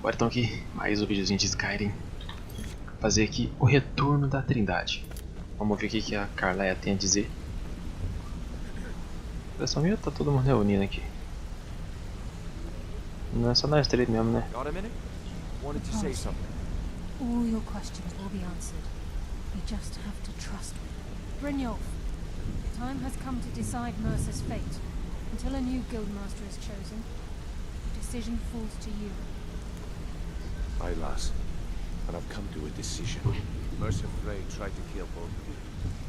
Bora então aqui, mais um videozinho de Skyrim. Fazer aqui o retorno da Trindade. Vamos ver o que a Carlaia tem a dizer. Impressão minha, tá todo mundo reunindo aqui. Não é só nós três mesmo, né? All your questions will be answered. You just have to trust me. Brynjolf, the time has come to decide Mercer's fate. Until a new guildmaster is chosen, the decision falls to you. Aye, lass. And I've come to a decision. Mercer Frey tried to kill both of you.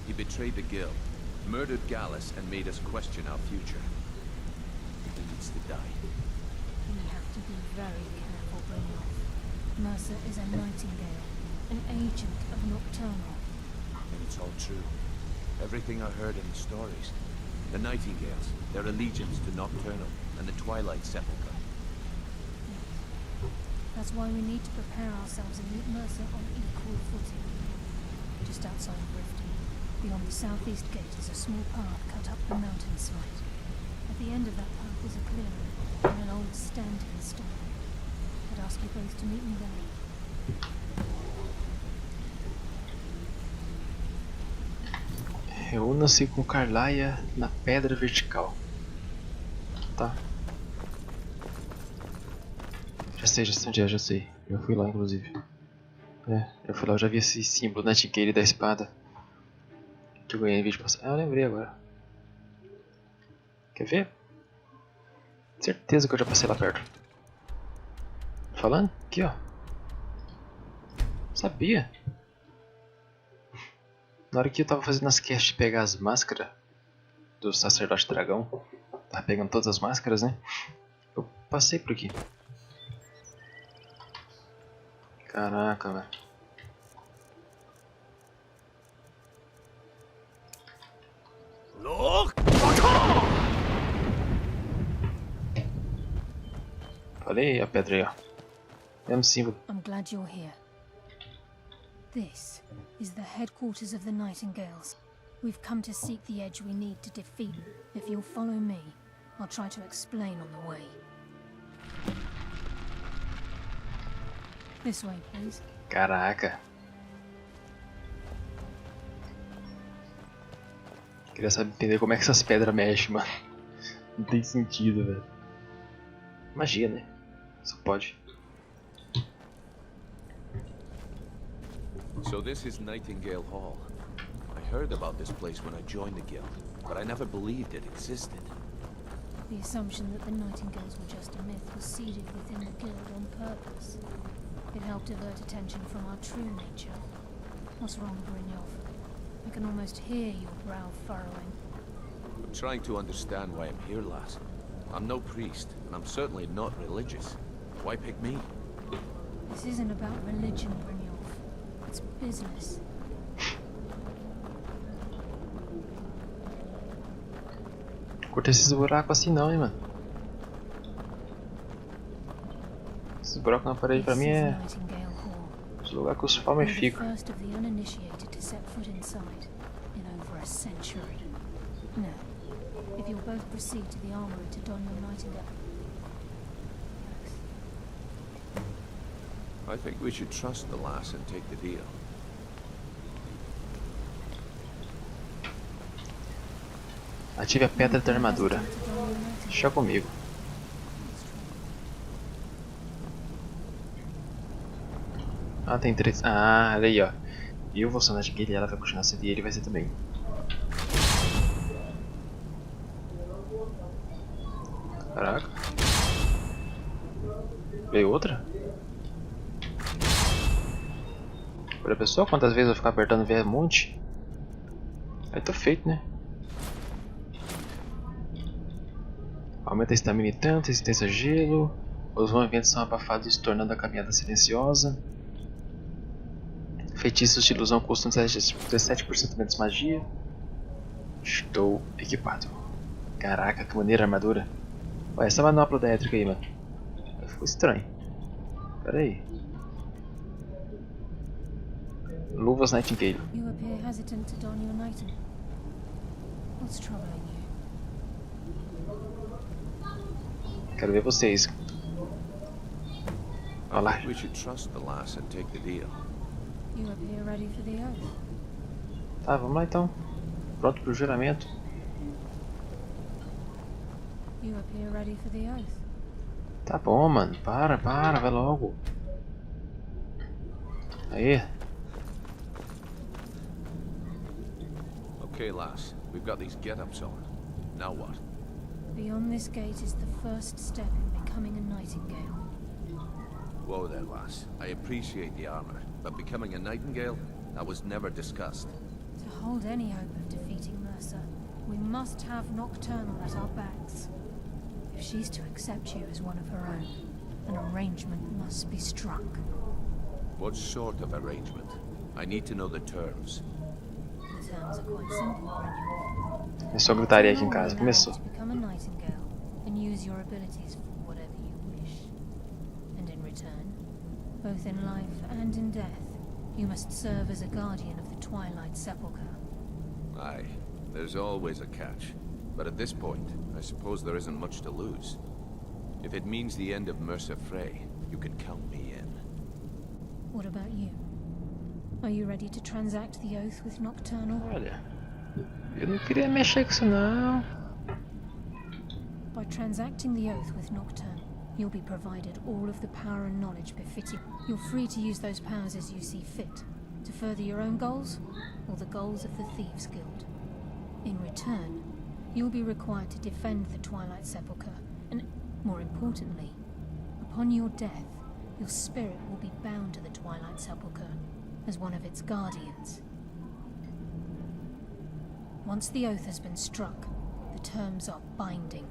He betrayed the guild, murdered Gallus, and made us question our future. He needs to die. We have to be very careful, Brynjolf. Mercer is a nightingale, an agent of Nocturnal. And it's all true. Everything I heard in the stories. The Nightingales, their allegiance to Nocturnal, and the Twilight Sepulchre. That's why we need to prepare ourselves and meet Mercer on equal footing. Just outside of Riften, beyond the southeast gate, is a small path cut up the mountainside. At the end of that path is a clearing, and an old standing stone. I'd ask you both to meet me there. Reúna-se com Carlaia na pedra vertical. Tá. Já sei. Eu fui lá, inclusive. Eu fui lá, eu já vi esse símbolo na Nightingale da espada. Que eu ganhei em vídeo passado. Ah, eu lembrei agora. Quer ver? Certeza que eu já passei lá perto. Falando? Aqui, ó. Sabia. Na hora que eu tava fazendo as quests de pegar as máscaras do sacerdote dragão, tava pegando todas as máscaras, né? Eu passei por aqui. Caraca, velho. Falei a pedra aí, ó. Mesmo símbolo. I'm glad you're here. This is the headquarters of the Nightingales. We've come to seek the edge we need to defeat them. If you'll follow me, I'll try to explain on the way. This way, please. Caraca. Queria saber entender como é que essas pedras mexem, mano. Não tem sentido, velho. Magia, né? Só pode. So this is Nightingale Hall. I heard about this place when I joined the guild, but I never believed it existed. The assumption that the Nightingales were just a myth was seeded within the guild on purpose. It helped divert attention from our true nature. What's wrong, Brynjolf? I can almost hear your brow furrowing. I'm trying to understand why I'm here, lass. I'm no priest, and I'm certainly not religious. Why pick me? This isn't about religion, Brynjolf. It's business. Curta esses buracos assim não, hein, mano. Esses buracos na parede pra mim é os lugares que os fome ficam. If you'll both proceed to the armory to don your nightingale. I think we should trust the lass and take the deal. Ative a pedra da armadura. Deixa comigo. Ah, tem três. Ah, olha aí, ó. Eu vou ser na Nightingale e ela vai continuar sendo e ele vai ser também. Caraca. Veio outra? Olha pessoal, quantas vezes eu vou ficar apertando ver um monte? Aí tô feito, né? Aumenta a estamina e tanto, resistência a gelo. Os movimentos são abafados, tornando a caminhada silenciosa. Feitiços de ilusão custam 17% menos magia. Estou equipado. Caraca, que maneira a armadura. Olha essa manopla da elétrica aí, mano. Ficou estranho. Pera aí. Luvas Nightingale. You appear hesitant to don your nightingale. What's troubling you? Quero ver vocês. Olha lá. We should trust the lass and take the deal. You appear ready for the oath. Tá, vamos lá então. Pronto pro juramento. You appear ready for the oath. Tá bom, mano. Para, vai logo. Aí. Okay, lass. We've got these get-ups on. Now what? Beyond this gate is the first step in becoming a nightingale. Whoa there, lass. I appreciate the armor, but becoming a nightingale? That was never discussed. To hold any hope of defeating Mercer, we must have Nocturnal at our backs. If she's to accept you as one of her own, an arrangement must be struck. What sort of arrangement? I need to know the terms. The terms are quite simple, Brynjolf. Começou a gritaria aqui em casa. Allow Começou. you to become a nightingale and use your abilities for whatever you wish. And in return, both in life and in death, you must serve as a guardian of the Twilight Sepulchre. Aye, there's always a catch. But at this point, I suppose there isn't much to lose. If it means the end of Mercer Frey, you can count me in. What about you? Are you ready to transact the oath with Nocturnal? Olha, eu não queria mexer com isso não. By transacting the oath with Nocturnal, you'll be provided all of the power and knowledge befitting. You're free to use those powers as you see fit, to further your own goals, or the goals of the Thieves' Guild. In return, you'll be required to defend the Twilight Sepulchre, and, more importantly, upon your death, your spirit will be bound to the Twilight Sepulchre as one of its guardians. Once the oath has been struck, the terms are binding.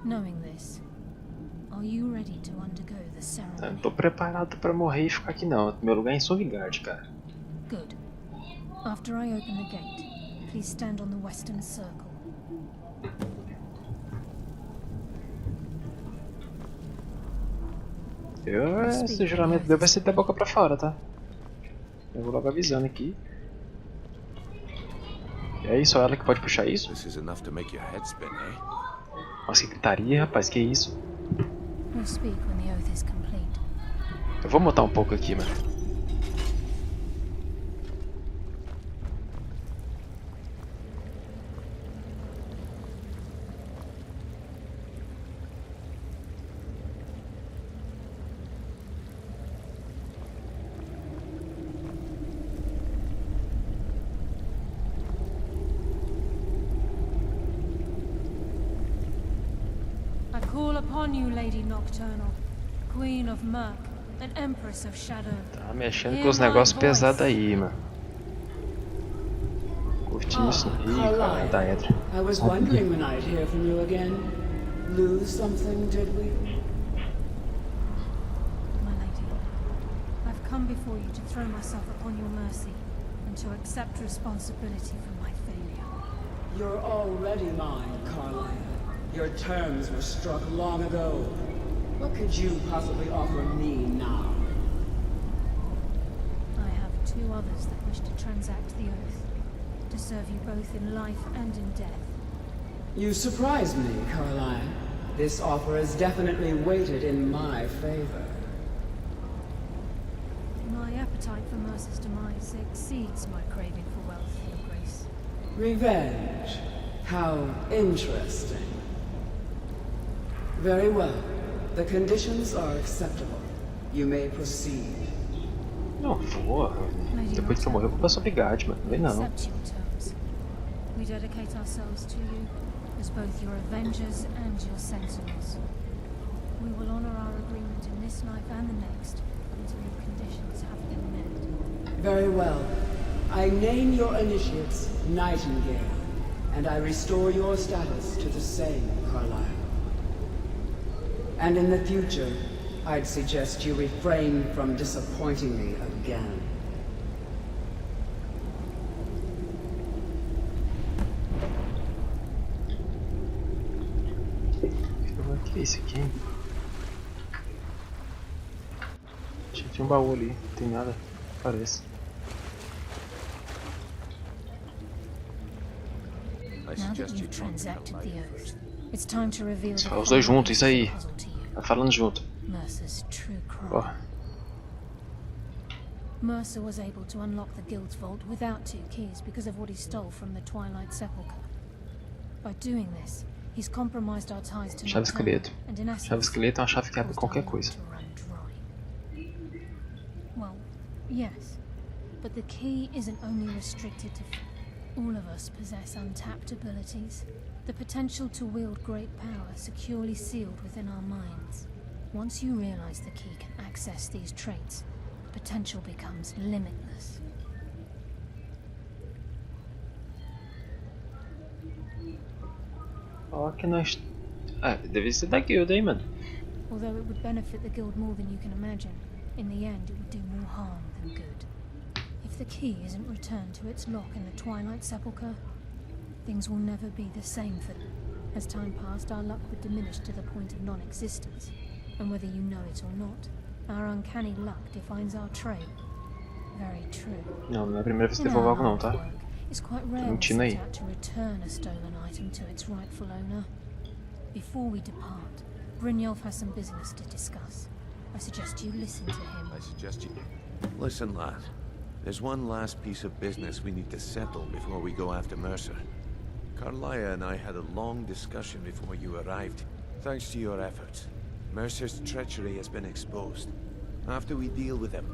Knowing this, are you ready to undergo the Eu ceremony? não tô preparado pra morrer e ficar aqui não. Meu lugar é em Sovigard, cara. Good. After I open the gate, please stand on the western circle. Esse juramento dele vai ser da boca pra fora, tá? Eu vou logo avisando aqui. E aí, só ela que pode puxar isso? This is enough to make your head spin, eh? Nossa, que gritaria, rapaz, que isso? We'll speak when the oath is complete. Eu vou mutar um pouco aqui, mano. I call upon you, Lady Nocturnal, Queen of Murk, and Empress of Shadow. Tá mexendo com os negócios pesados aí, mano. Curtindo isso. Ih, cara, tá, entra. I was wondering when I'd hear from you again. Lose something, did we? My lady, I've come before you to throw myself upon your mercy and to accept responsibility for my failure. You're already mine, Carlisle. Your terms were struck long ago. What could you possibly offer me now? I have two others that wish to transact the oath, to serve you both in life and in death. You surprised me, Carlisle. This offer is definitely weighted in my favor. My appetite for Mercer's demise exceeds my craving for wealth, Your Grace. Revenge. How interesting. Very well. The conditions are acceptable. You may proceed. Não vou. Depois que eu morrer, eu vou pra Sovigard, mano. Não vem não. Accept your terms. We dedicate ourselves to you as both your avengers and your sentinels. We will honor our agreement in this life and the next until your conditions have been met. Very well. I name your initiates Nightingale, and I restore your status to the same, Carlisle. And in the future, I'd suggest you refrain from disappointing me again. O que é isso aqui, hein? Achei que tinha um baú ali. Não tem nada. Parece. I Now that suggest you you've talk to transacted Carlisle the oath, first. it's time to reveal the Só os dois juntos, isso aí. puzzle to you. Tá falando junto. Mercer's true crime. Ó, Mercer was able to unlock the guild's vault without 2 keys because of what he stole from the Twilight Sepulchre. By doing this, he's compromised our ties to chave Retorno, esqueleto. and in essence, Chave esqueleto é uma chave que abre caused qualquer our coisa. to run dry. Well, yes, but the key isn't only restricted to. All of us possess untapped abilities, the potential to wield great power securely sealed within our minds. Once you realize the key can access these traits, the potential becomes limitless. Ó, que nós... Ah, deve ser da guilda, hein, mano. Although it would benefit the guild more than you can imagine, in the end it would do more harm than good. If the key isn't returned to its lock in the Twilight Sepulchre, things will never be the same for them. As time passed, our luck would diminish to the point of non-existence. And whether you know it or not, our uncanny luck defines our trade. Very true. Não, não é a primeira vez que In devolvo our algo não, tá? work, it's quite rare we mentindo aí. set out to return a stolen item to its rightful owner. Before we depart, Brynjolf has some business to discuss. I suggest you listen to him. I suggest you... Listen, lad. There's one last piece of business we need to settle before we go after Mercer. Carlia and I had a long discussion before you arrived. Thanks to your efforts, Mercer's treachery has been exposed. After we deal with him,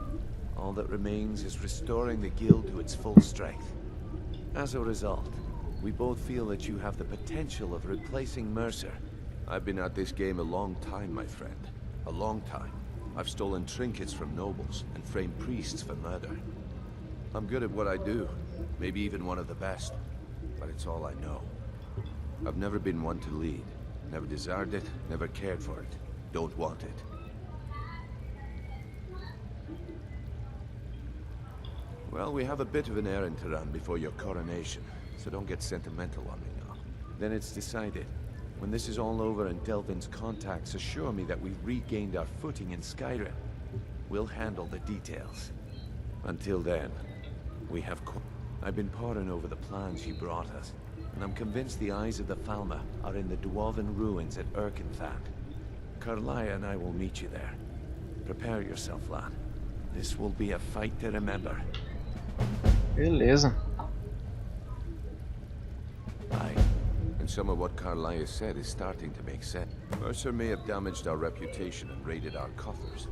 all that remains is restoring the guild to its full strength. As a result, we both feel that you have the potential of replacing Mercer. I've been at this game a long time, my friend. A long time. I've stolen trinkets from nobles and framed priests for murder. I'm good at what I do, maybe even one of the best, but it's all I know. I've never been one to lead, never desired it, never cared for it, don't want it. Well, we have a bit of an errand to run before your coronation, so don't get sentimental on me now. Then it's decided. When this is all over and Delvin's contacts assure me that we've regained our footing in Skyrim, we'll handle the details. Until then, we have... I've been poring over the plans you brought us, and I'm convinced the eyes of the Falmer are in the Dwarven ruins at Erkenthand. Carlia and I will meet you there. Prepare yourself, lad. This will be a fight to remember. Beleza. Aye. And some of what Carlia said is starting to make sense. Mercer may have damaged our reputation and raided our coffers.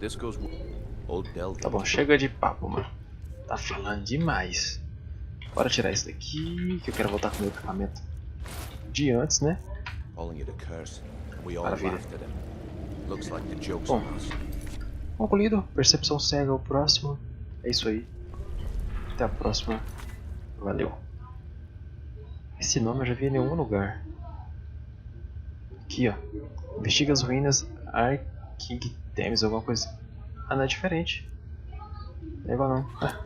This goes... Old Delta... Tá bom, chega de papo, mano. Tá falando demais. Bora tirar isso daqui, que eu quero voltar com o meu equipamento de antes, né? Calling it a curse. We all Maravilha. laughed at him. Looks like the joke's Bom, on us. concluído. Percepção cega o próximo. É isso aí. Até a próxima. Valeu. Esse nome eu já vi em algum lugar. Aqui, ó. Investiga as ruínas Arking Thames, alguma coisa. Ah, não é diferente. Não é igual não. Ah.